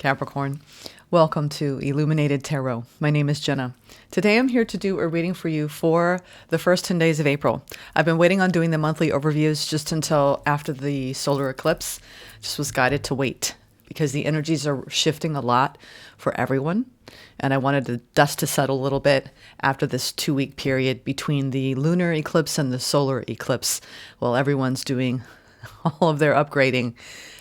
Capricorn. Welcome to Illuminated Tarot. My name is Jenna. Today I'm here to do a reading for you for the first 10 days of April. I've been waiting on doing the monthly overviews just until after the solar eclipse. Just was guided to wait because the energies are shifting a lot for everyone. And I wanted the dust to settle a little bit after this 2-week period between the lunar eclipse and the solar eclipse while everyone's doing all of their upgrading.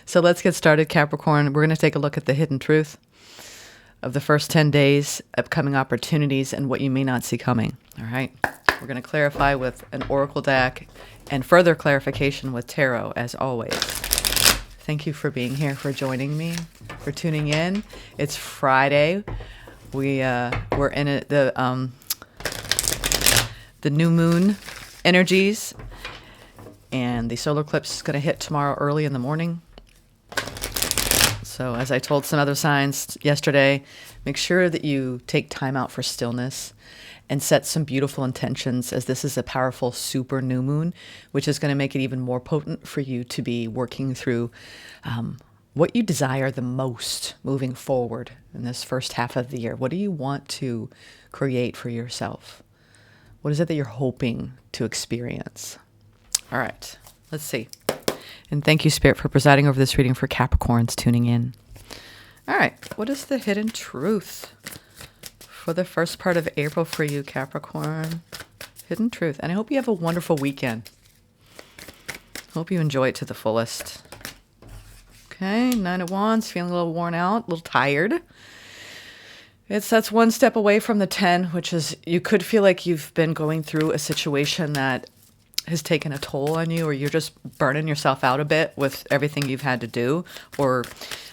So let's get started, Capricorn. We're going to take a look at the hidden truth of the first 10 days, upcoming opportunities, and what you may not see coming. All right. We're going to clarify with an oracle deck and further clarification with tarot, as always. Thank you for being here, for joining me, for tuning in. It's Friday. We're in the new moon energies, and the solar eclipse is going to hit tomorrow early in the morning. So as I told some other signs yesterday, make sure that you take time out for stillness and set some beautiful intentions, as this is a powerful super new moon, which is going to make it even more potent for you to be working through what you desire the most moving forward in this first half of the year. What do you want to create for yourself? What is it that you're hoping to experience? All right, let's see. And thank you, Spirit, for presiding over this reading for Capricorns tuning in. All right, what is the hidden truth for the first part of April for you, Capricorn? Hidden truth. And I hope you have a wonderful weekend. Hope you enjoy it to the fullest. Okay, 9 of Wands, feeling a little worn out, a little tired. That's one step away from the 10, which is you could feel like you've been going through a situation that has taken a toll on you, or you're just burning yourself out a bit with everything you've had to do or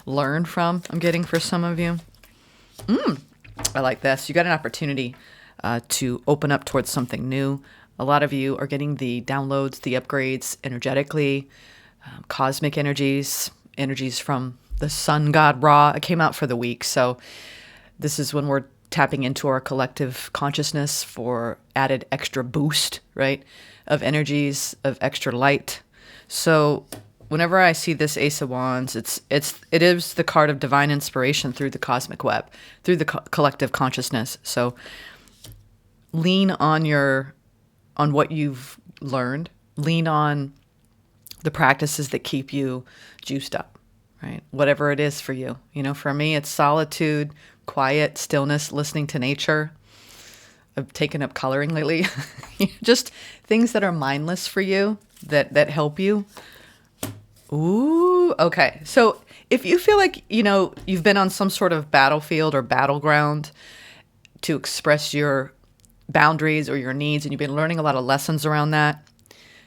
learn from. I'm getting for some of you. I like this. You got an opportunity to open up towards something new. A lot of you are getting the downloads, the upgrades energetically, cosmic energies from the sun god Ra. It came out for the week. So this is when we're tapping into our collective consciousness for added extra boost, right? Of energies, of extra light. So whenever I see this Ace of Wands, it is the card of divine inspiration through the cosmic web, through the collective consciousness. So lean on what you've learned, lean on the practices that keep you juiced up, right? Whatever it is for you. You know, for me, it's solitude, quiet, stillness, listening to nature. I've taken up coloring lately. Just things that are mindless for you, that help you. Ooh, okay. So if you feel like, you've been on some sort of battlefield or battleground to express your boundaries or your needs, and you've been learning a lot of lessons around that,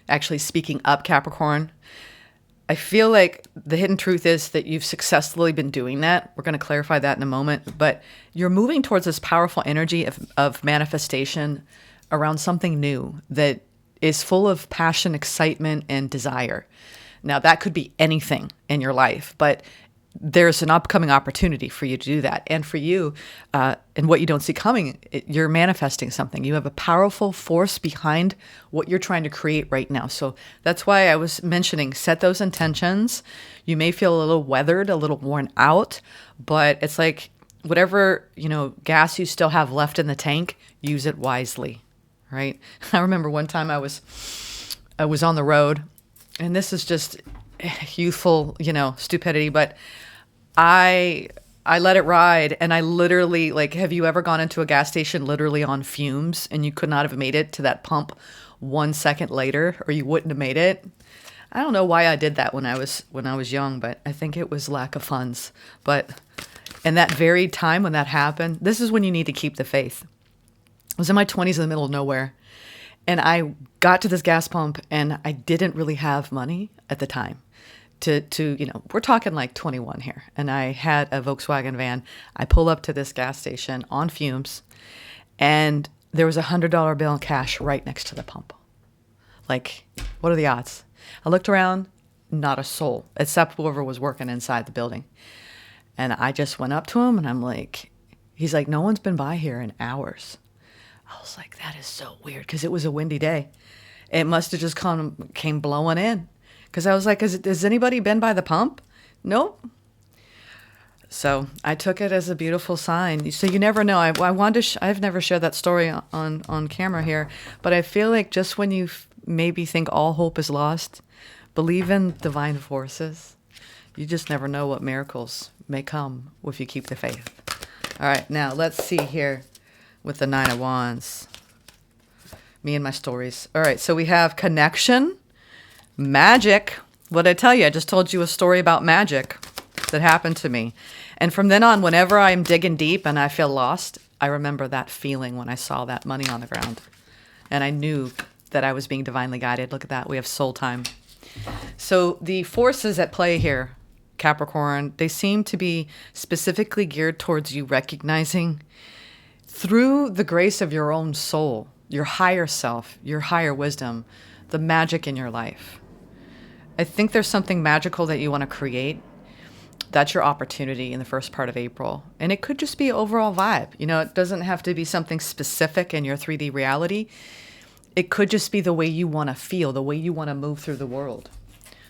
actually speaking up, Capricorn, I feel like the hidden truth is that you've successfully been doing that. We're going to clarify that in a moment, but you're moving towards this powerful energy of manifestation around something new that is full of passion, excitement, and desire. Now, that could be anything in your life, but there's an upcoming opportunity for you to do that. And for you, and what you don't see coming, you're manifesting something. You have a powerful force behind what you're trying to create right now. So that's why I was mentioning, set those intentions. You may feel a little weathered, a little worn out, but it's like whatever, gas you still have left in the tank, use it wisely, right? I remember one time I was on the road, and this is just youthful, stupidity, but I let it ride, and I literally, have you ever gone into a gas station literally on fumes and you could not have made it to that pump 1 second later, or you wouldn't have made it? I don't know why I did that when I was young, but I think it was lack of funds. But in that very time when that happened, this is when you need to keep the faith. I was in my 20s in the middle of nowhere, and I got to this gas pump, and I didn't really have money at the time to we're talking like 21 here. And I had a Volkswagen van. I pull up to this gas station on fumes, and there was $100 bill in cash right next to the pump. Like, what are the odds? I looked around, not a soul, except whoever was working inside the building. And I just went up to him, and I'm like, he's like, no one's been by here in hours. I was like, that is so weird, because it was a windy day. It must have just came blowing in. Because I was like, has anybody been by the pump? Nope. So I took it as a beautiful sign. So you never know. I wanted to I've never shared that story on camera here, but I feel like just when you maybe think all hope is lost, believe in divine forces. You just never know what miracles may come if you keep the faith. All right, now let's see here with the Nine of Wands. Me and my stories. All right, so we have connection, magic. What did I tell you? I just told you a story about magic that happened to me. And from then on, whenever I'm digging deep and I feel lost, I remember that feeling when I saw that money on the ground. And I knew that I was being divinely guided. Look at that. We have soul time. So the forces at play here, Capricorn, they seem to be specifically geared towards you recognizing through the grace of your own soul, your higher self, your higher wisdom, the magic in your life. I think there's something magical that you want to create. That's your opportunity in the first part of April. And it could just be overall vibe. You know, it doesn't have to be something specific in your 3D reality. It could just be the way you want to feel, the way you want to move through the world.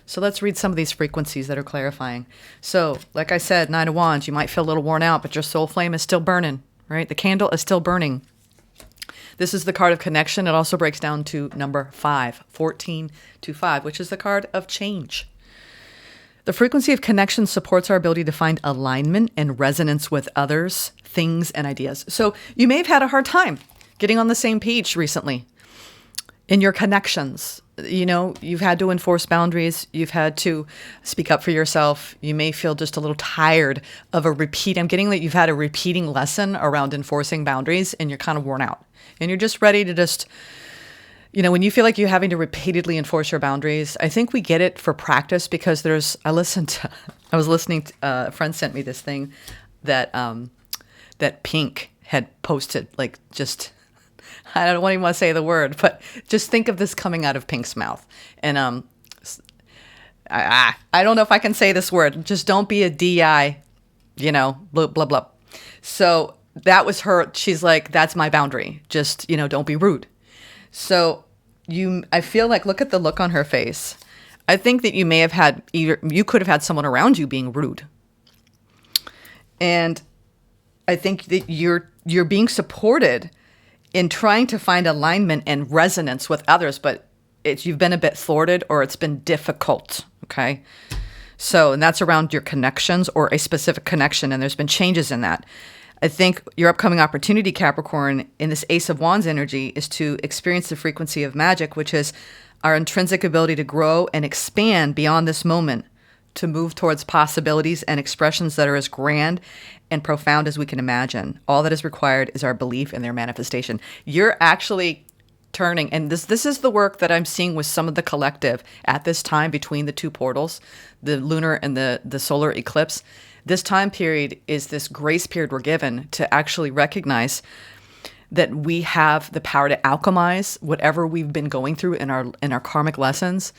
So let's read some of these frequencies that are clarifying. So, like I said, Nine of Wands, you might feel a little worn out, but your soul flame is still burning, right? The candle is still burning. This is the card of connection. It also breaks down to number 5, 14-5, which is the card of change. The frequency of connection supports our ability to find alignment and resonance with others, things, and ideas. So you may have had a hard time getting on the same page recently in your connections. You know, you've had to enforce boundaries. You've had to speak up for yourself. You may feel just a little tired of a repeat. I'm getting that you've had a repeating lesson around enforcing boundaries and you're kind of worn out. And you're just ready to just, you know, when you feel like you're having to repeatedly enforce your boundaries, I think we get it for practice because I was listening to, a friend sent me this thing that, that Pink had posted, like just, I don't even want to say the word, but just think of this coming out of Pink's mouth. And I don't know if I can say this word. Just don't be a DI, you know, blah, blah, blah. So that was her. She's like, that's my boundary. Just, you know, don't be rude. So I feel like, look at the look on her face. I think that you may have had you could have had someone around you being rude. And I think that you're being supported in trying to find alignment and resonance with others, but you've been a bit thwarted or it's been difficult, okay? So, and that's around your connections or a specific connection, and there's been changes in that. I think your upcoming opportunity, Capricorn, in this Ace of Wands energy is to experience the frequency of magic, which is our intrinsic ability to grow and expand beyond this moment, to move towards possibilities and expressions that are as grand and profound as we can imagine. All that is required is our belief in their manifestation. You're actually turning, and this is the work that I'm seeing with some of the collective at this time between the two portals, the lunar and the solar eclipse. This time period is this grace period we're given to actually recognize that we have the power to alchemize whatever we've been going through in our karmic lessons,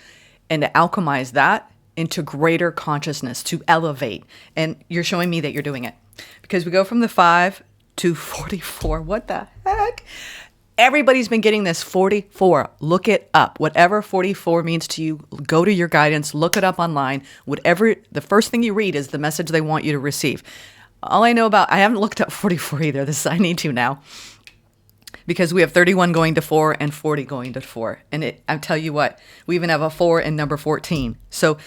and to alchemize that into greater consciousness, to elevate. And you're showing me that you're doing it. Because we go from the 5 to 44. What the heck? Everybody's been getting this 44. Look it up. Whatever 44 means to you, go to your guidance, look it up online. Whatever, the first thing you read is the message they want you to receive. All I know I haven't looked up 44 either. I need to now. Because we have 31 going to 4 and 40 going to 4. And I tell you what, we even have a 4 in number 14. So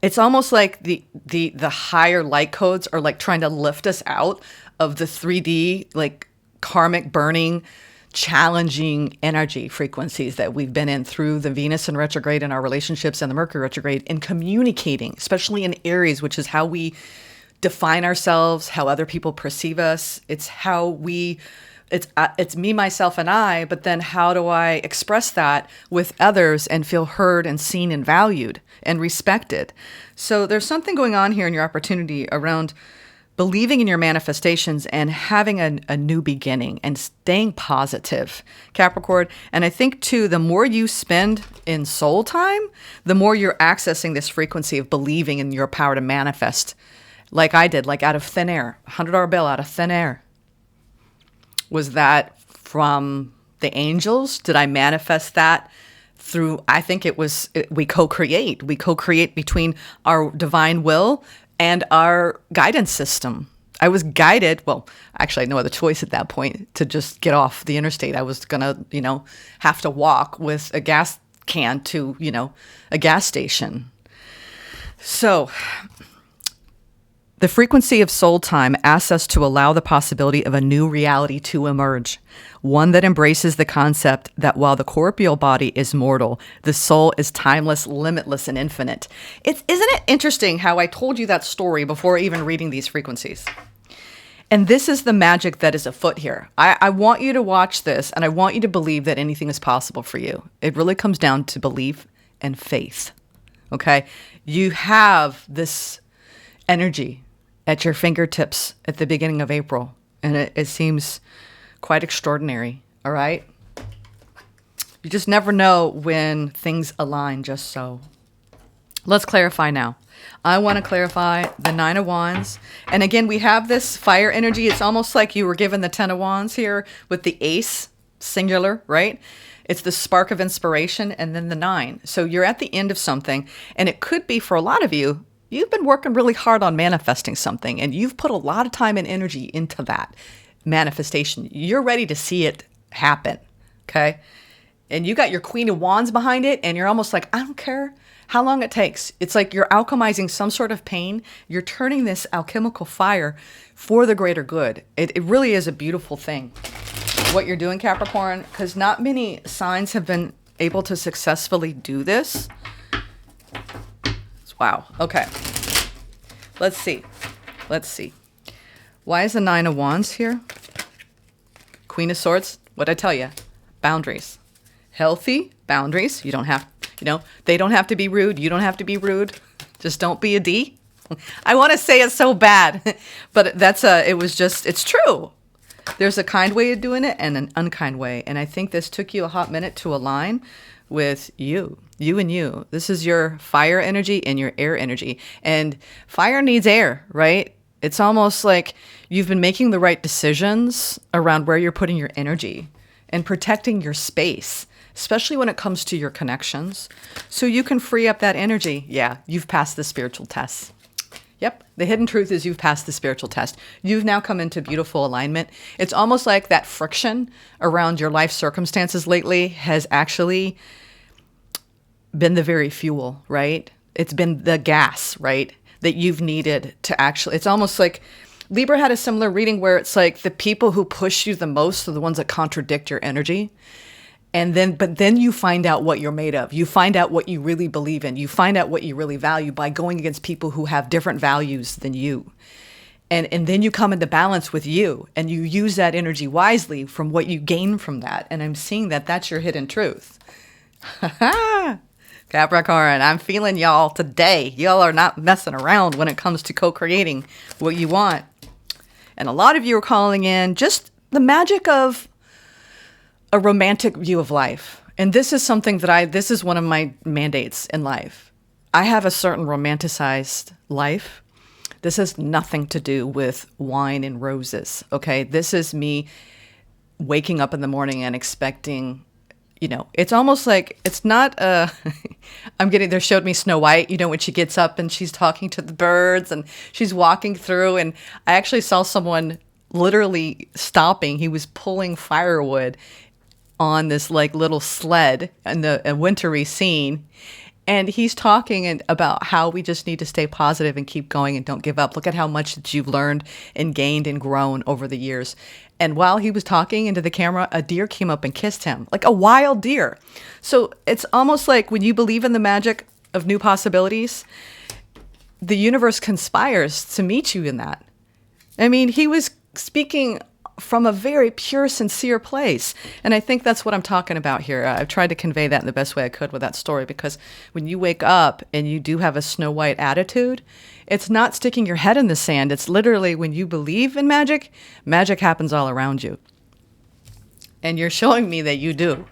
it's almost like the higher light codes are like trying to lift us out of the 3D, like karmic burning, challenging energy frequencies that we've been in through the Venus in retrograde in our relationships and the Mercury retrograde, and communicating, especially in Aries, which is how we define ourselves, how other people perceive us. It's how it's me, myself, and I, but then how do I express that with others and feel heard and seen and valued and respected? So there's something going on here in your opportunity around believing in your manifestations and having a new beginning and staying positive, Capricorn. And I think, too, the more you spend in soul time, the more you're accessing this frequency of believing in your power to manifest, like I did, like out of thin air, $100 bill out of thin air. Was that from the angels? Did I manifest that through, I think we co-create. We co-create between our divine will and our guidance system. I was guided. Well, actually, I had no other choice at that point to just get off the interstate. I was going to, have to walk with a gas can to, a gas station. So the frequency of soul time asks us to allow the possibility of a new reality to emerge, one that embraces the concept that while the corporeal body is mortal, the soul is timeless, limitless, and infinite. Isn't it interesting how I told you that story before even reading these frequencies? And this is the magic that is afoot here. I want you to watch this, and I want you to believe that anything is possible for you. It really comes down to belief and faith, okay? You have this energy at your fingertips at the beginning of April, and it seems quite extraordinary, all right? You just never know when things align just so. Let's clarify now. I want to clarify the 9 of Wands. And again, we have this fire energy. It's almost like you were given the 10 of Wands here with the ace, singular, right? It's the spark of inspiration, and then the 9. So you're at the end of something, and it could be for a lot of you, you've been working really hard on manifesting something, and you've put a lot of time and energy into that manifestation. You're ready to see it happen, okay? And you got your Queen of Wands behind it, and you're almost like, I don't care how long it takes. It's like you're alchemizing some sort of pain. You're turning this alchemical fire for the greater good. It really is a beautiful thing, what you're doing, Capricorn, because not many signs have been able to successfully do this. Wow. Okay. Let's see. Why is the 9 of Wands here? Queen of Swords. What'd I tell you? Boundaries. Healthy boundaries. You don't have, they don't have to be rude. You don't have to be rude. Just don't be a D. I want to say it so bad, but it's true. There's a kind way of doing it and an unkind way. And I think this took you a hot minute to align with you and you. This is your fire energy and your air energy. And fire needs air, right? It's almost like you've been making the right decisions around where you're putting your energy and protecting your space, especially when it comes to your connections. So you can free up that energy. Yeah, you've passed the spiritual test. Yep. The hidden truth is you've passed the spiritual test. You've now come into beautiful alignment. It's almost like that friction around your life circumstances lately has actually been the very fuel, right? It's been the gas, right? That you've needed to actually, it's almost like Libra had a similar reading where it's like the people who push you the most are the ones that contradict your energy. But then you find out what you're made of. You find out what you really believe in. You find out what you really value by going against people who have different values than you. And then you come into balance with you, and you use that energy wisely from what you gain from that. And I'm seeing that that's your hidden truth. Capricorn, I'm feeling y'all today. Y'all are not messing around when it comes to co-creating what you want. And a lot of you are calling in just the magic of a romantic view of life. And this is something that this is one of my mandates in life. I have a certain romanticized life. This has nothing to do with wine and roses, okay? This is me waking up in the morning and expecting, it's almost like, it's not, they showed me Snow White, when she gets up and she's talking to the birds and she's walking through, and I actually saw someone literally stopping. He was pulling firewood on this like little sled in a wintry scene. And he's talking about how we just need to stay positive and keep going and don't give up. Look at how much that you've learned and gained and grown over the years. And while he was talking into the camera, a deer came up and kissed him, like a wild deer. So it's almost like when you believe in the magic of new possibilities, the universe conspires to meet you in that. I mean, he was speaking from a very pure, sincere place. And I think that's what I'm talking about here. I've tried to convey that in the best way I could with that story, because when you wake up and you do have a Snow White attitude, it's not sticking your head in the sand. It's literally when you believe in magic, magic happens all around you. And you're showing me that you do.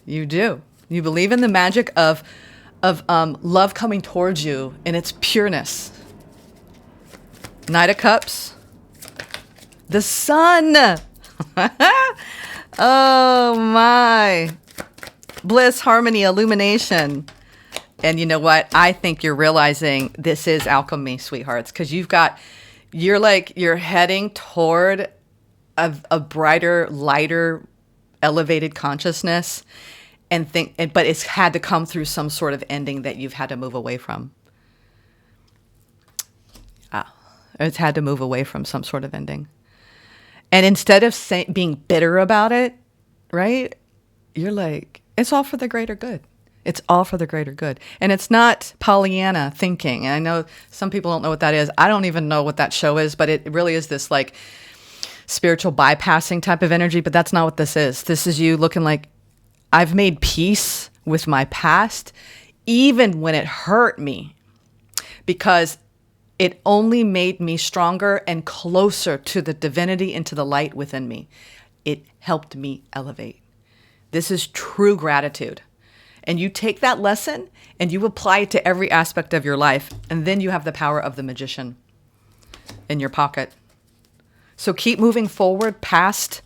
You do. You believe in the magic of love coming towards you in its pureness. Knight of Cups. The sun. Oh my. Bliss, harmony, illumination. And you know what? I think you're realizing this is alchemy, sweethearts, because you're heading toward a brighter, lighter, elevated consciousness, but it's had to come through some sort of ending that you've had to move away from. It's had to move away from some sort of ending. And instead of being bitter about it, right? You're like, it's all for the greater good. It's all for the greater good. And it's not Pollyanna thinking. And I know some people don't know what that is. I don't even know what that show is, but it really is this like spiritual bypassing type of energy. But that's not what this is. This is you looking like, I've made peace with my past, even when it hurt me, because it only made me stronger and closer to the divinity and to the light within me. It helped me elevate. This is true gratitude. And you take that lesson and you apply it to every aspect of your life. And then you have the power of the magician in your pocket. So keep moving forward past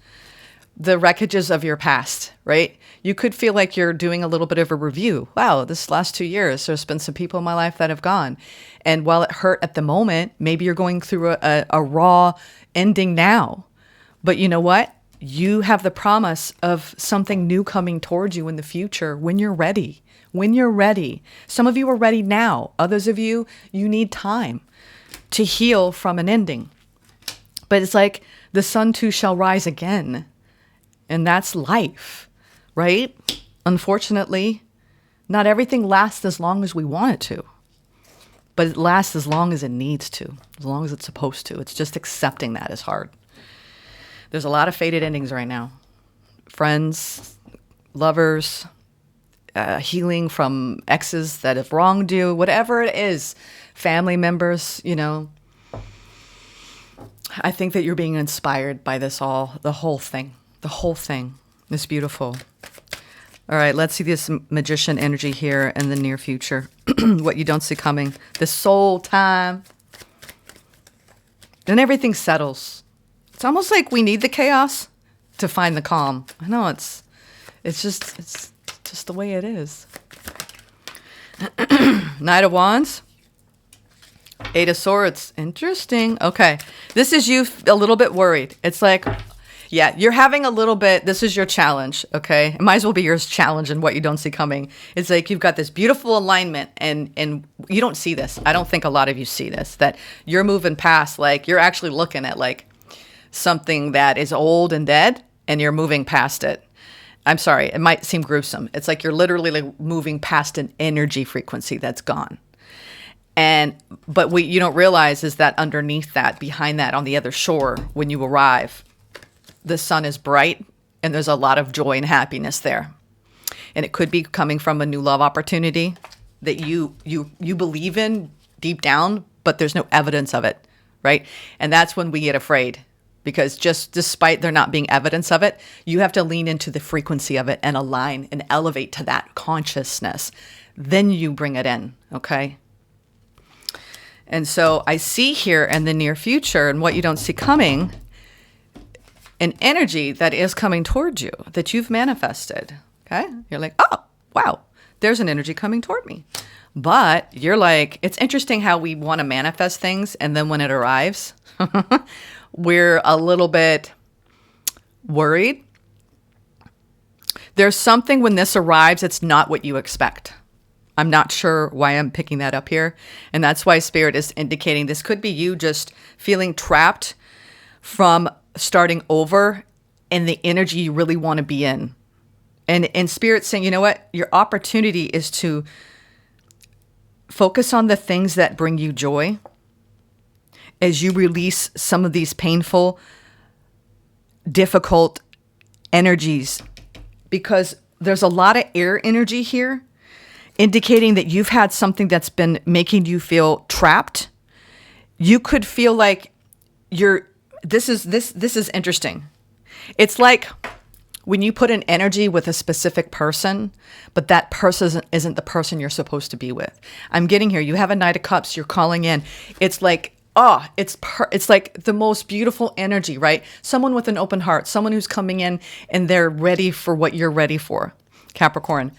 the wreckages of your past, right? You could feel like you're doing a little bit of a review. Wow, this last 2 years, there's been some people in my life that have gone. And while it hurt at the moment, maybe you're going through a raw ending now. But you know what? You have the promise of something new coming towards you in the future when you're ready. When you're ready. Some of you are ready now. Others of you, you need time to heal from an ending. But it's like the sun too shall rise again. And that's life, right? Unfortunately, not everything lasts as long as we want it to. But it lasts as long as it needs to, as long as it's supposed to. It's just accepting that is hard. There's a lot of fated endings right now. Friends, lovers, healing from exes that have wronged you, whatever it is, family members, you know. I think that you're being inspired by this the whole thing. The whole thing is beautiful. All right, let's see this magician energy here in the near future. What you don't see coming. The soul time. Then everything settles. It's almost like we need the chaos to find the calm. I know it's just the way it is. Knight of Wands. Eight of Swords. Interesting. Okay. This is you a little bit worried. It's like, yeah, you're having a little bit, this is your challenge, okay? It might as well be your challenge and what you don't see coming. It's like you've got this beautiful alignment and you don't see this. I don't think a lot of you see this, that you're moving past, like you're actually looking at like something that is old and dead and you're moving past it. I'm sorry, it might seem gruesome. It's like you're literally like moving past an energy frequency that's gone. But what you don't realize is that underneath that, behind that, on the other shore, when you arrive, the sun is bright and there's a lot of joy and happiness there. And it could be coming from a new love opportunity that you believe in deep down, but there's no evidence of it, right? And that's when we get afraid, because just despite there not being evidence of it, you have to lean into the frequency of it and align and elevate to that consciousness. Then you bring it in, okay? And so I see here in the near future, and what you don't see coming, an energy that is coming towards you that you've manifested. Okay. You're like, oh, wow, there's an energy coming toward me. But you're like, it's interesting how we want to manifest things. And then when it arrives, we're a little bit worried. There's something when this arrives, it's not what you expect. I'm not sure why I'm picking that up here. And that's why Spirit is indicating this could be you just feeling trapped from starting over in the energy you really want to be in. And Spirit saying, you know what? Your opportunity is to focus on the things that bring you joy as you release some of these painful, difficult energies, because there's a lot of air energy here indicating that you've had something that's been making you feel trapped. You could feel like this is interesting. It's like when you put an energy with a specific person, but that person isn't the person you're supposed to be with. I'm getting here. You have a Knight of Cups. You're calling in. It's like, it's like the most beautiful energy, right? Someone with an open heart, someone who's coming in and they're ready for what you're ready for, Capricorn.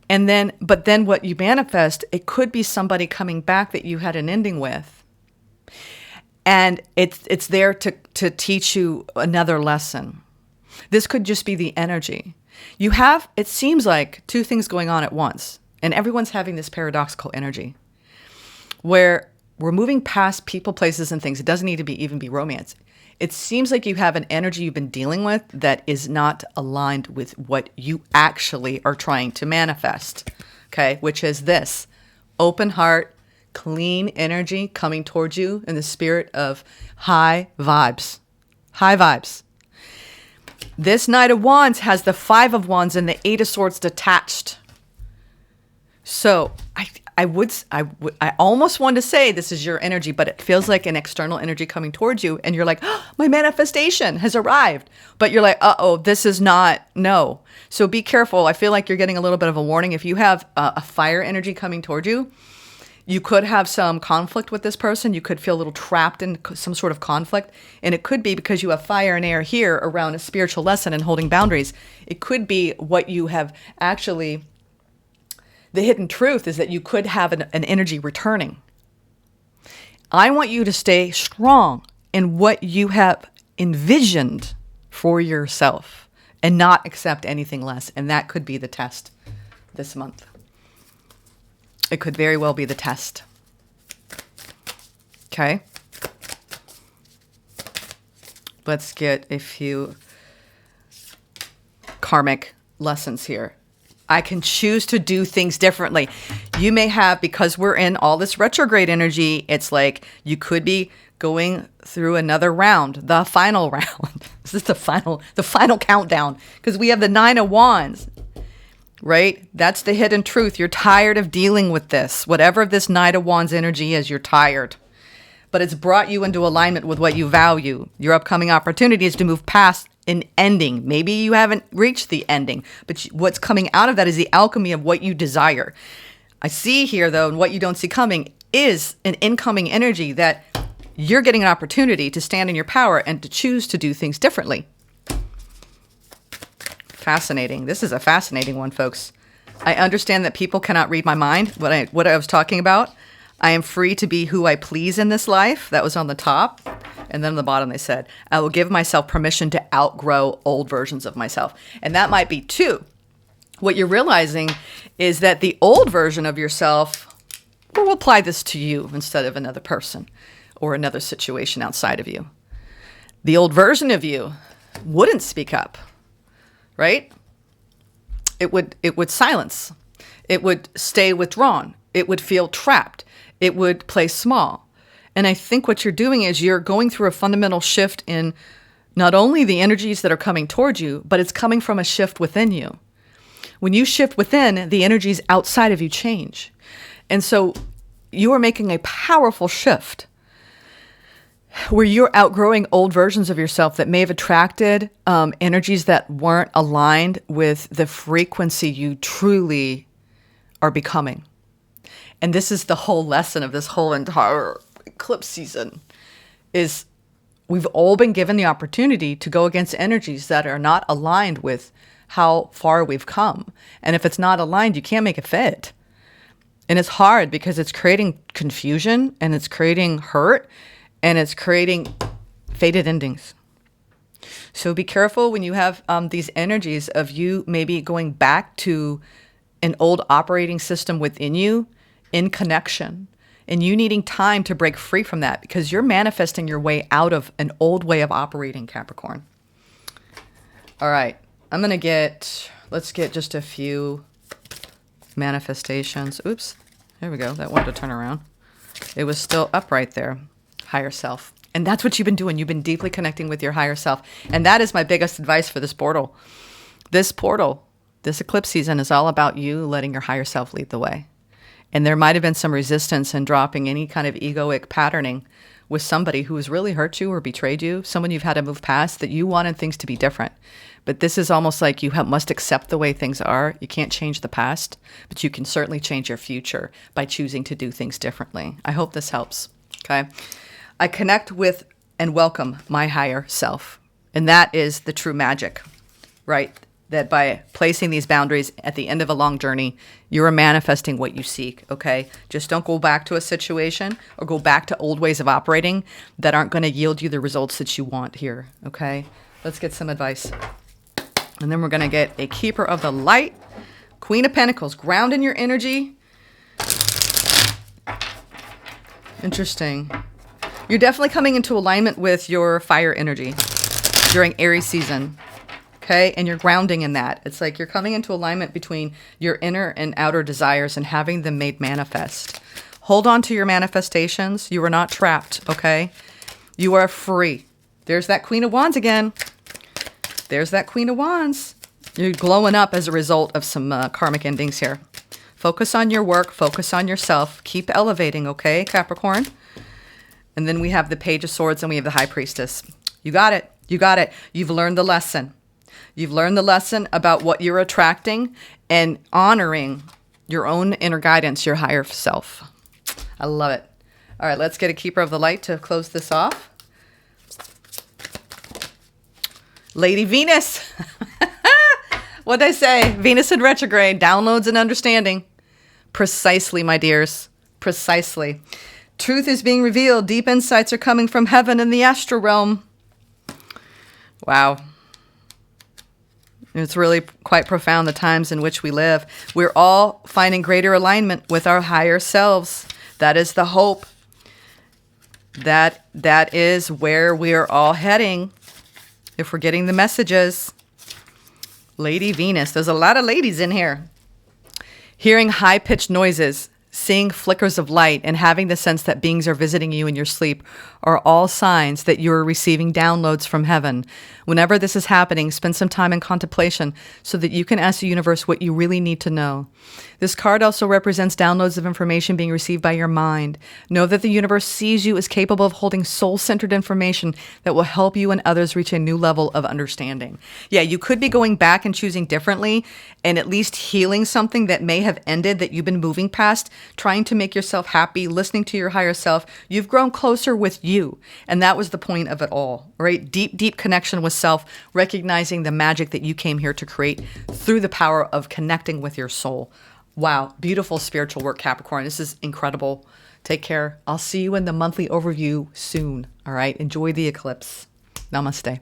But then what you manifest, it could be somebody coming back that you had an ending with. And it's there to teach you another lesson. This could just be the energy. You have, it seems like, two things going on at once. And everyone's having this paradoxical energy where we're moving past people, places, and things. It doesn't need to even be romance. It seems like you have an energy you've been dealing with that is not aligned with what you actually are trying to manifest, okay? Which is this open heart, clean energy coming towards you in the spirit of high vibes. High vibes. This Knight of Wands has the Five of Wands and the Eight of Swords detached. So I almost want to say this is your energy, but it feels like an external energy coming towards you. And you're like, oh, my manifestation has arrived. But you're like, uh-oh, this is not, no. So be careful. I feel like you're getting a little bit of a warning. If you have a fire energy coming towards you, you could have some conflict with this person. You could feel a little trapped in some sort of conflict. And it could be because you have fire and air here around a spiritual lesson and holding boundaries. It could be what you have actually, the hidden truth is that you could have an energy returning. I want you to stay strong in what you have envisioned for yourself and not accept anything less. And that could be the test this month. It could very well be the test. Okay. Let's get a few karmic lessons here. I can choose to do things differently. You may have, because we're in all this retrograde energy, it's like you could be going through another round, the final round. This is the final countdown, because we have the Nine of Wands. Right? That's the hidden truth. You're tired of dealing with this. Whatever this Knight of Wands energy is, you're tired. But it's brought you into alignment with what you value. Your upcoming opportunity is to move past an ending. Maybe you haven't reached the ending, but what's coming out of that is the alchemy of what you desire. I see here, though, and what you don't see coming is an incoming energy that you're getting an opportunity to stand in your power and to choose to do things differently. Fascinating. This is a fascinating one, folks. I understand that people cannot read my mind, what I was talking about. I am free to be who I please in this life. That was on the top. And then on the bottom they said, I will give myself permission to outgrow old versions of myself. And that might be too. What you're realizing is that the old version of yourself, we'll apply this to you instead of another person or another situation outside of you. The old version of you wouldn't speak up. Right? It would silence. It would stay withdrawn. It would feel trapped. It would play small. And I think what you're doing is you're going through a fundamental shift in not only the energies that are coming towards you, but it's coming from a shift within you. When you shift within, the energies outside of you change. And so you are making a powerful shift where you're outgrowing old versions of yourself that may have attracted energies that weren't aligned with the frequency you truly are becoming. And this is the whole lesson of this whole entire eclipse season, is we've all been given the opportunity to go against energies that are not aligned with how far we've come. And if it's not aligned, you can't make it fit. And it's hard because it's creating confusion and it's creating hurt. And it's creating fated endings. So be careful when you have these energies of you maybe going back to an old operating system within you in connection. And you needing time to break free from that because you're manifesting your way out of an old way of operating, Capricorn. All right. Let's get just a few manifestations. Oops. There we go. That wanted to turn around. It was still up right there. Higher self. And that's what you've been doing. You've been deeply connecting with your higher self. And that is my biggest advice for this portal. This eclipse season is all about you letting your higher self lead the way. And there might have been some resistance in dropping any kind of egoic patterning with somebody who has really hurt you or betrayed you, someone you've had to move past, that you wanted things to be different. But this is almost like you must accept the way things are. You can't change the past, but you can certainly change your future by choosing to do things differently. I hope this helps. Okay. I connect with and welcome my higher self. And that is the true magic, right? that by placing these boundaries at the end of a long journey, you are manifesting what you seek, okay? Just don't go back to a situation or go back to old ways of operating that aren't going to yield you the results that you want here, okay? Let's get some advice. And then we're going to get a keeper of the light, Queen of Pentacles, ground in your energy. Interesting. You're definitely coming into alignment with your fire energy during Aries season. Okay, and you're grounding in that. It's like you're coming into alignment between your inner and outer desires and having them made manifest. Hold on to your manifestations. You are not trapped, okay? You are free. There's that Queen of Wands again. There's that Queen of Wands. You're glowing up as a result of some karmic endings here. Focus on your work. Focus on yourself. Keep elevating, okay, Capricorn? And then we have the Page of Swords and we have the High Priestess. You got it. You got it. You've learned the lesson. You've learned the lesson about what you're attracting and honoring your own inner guidance, your higher self. I love it. All right, let's get a Keeper of the Light to close this off. Lady Venus. What'd I say? Venus in retrograde, downloads and understanding. Precisely, my dears. Precisely. Truth is being revealed. Deep insights are coming from heaven and the astral realm. Wow. It's really quite profound, the times in which we live. We're all finding greater alignment with our higher selves. That is the hope. That is where we are all heading, if we're getting the messages. Lady Venus. There's a lot of ladies in here. Hearing high-pitched noises, seeing flickers of light, and having the sense that beings are visiting you in your sleep are all signs that you are receiving downloads from heaven. Whenever this is happening, spend some time in contemplation so that you can ask the universe what you really need to know. This card also represents downloads of information being received by your mind. Know that the universe sees you as capable of holding soul-centered information that will help you and others reach a new level of understanding. Yeah, you could be going back and choosing differently and at least healing something that may have ended that you've been moving past, trying to make yourself happy, listening to your higher self. You've grown closer with you. And that was the point of it all, right? Deep, deep connection with self, recognizing the magic that you came here to create through the power of connecting with your soul. Wow. Beautiful spiritual work, Capricorn. This is incredible. Take care. I'll see you in the monthly overview soon. All right. Enjoy the eclipse. Namaste.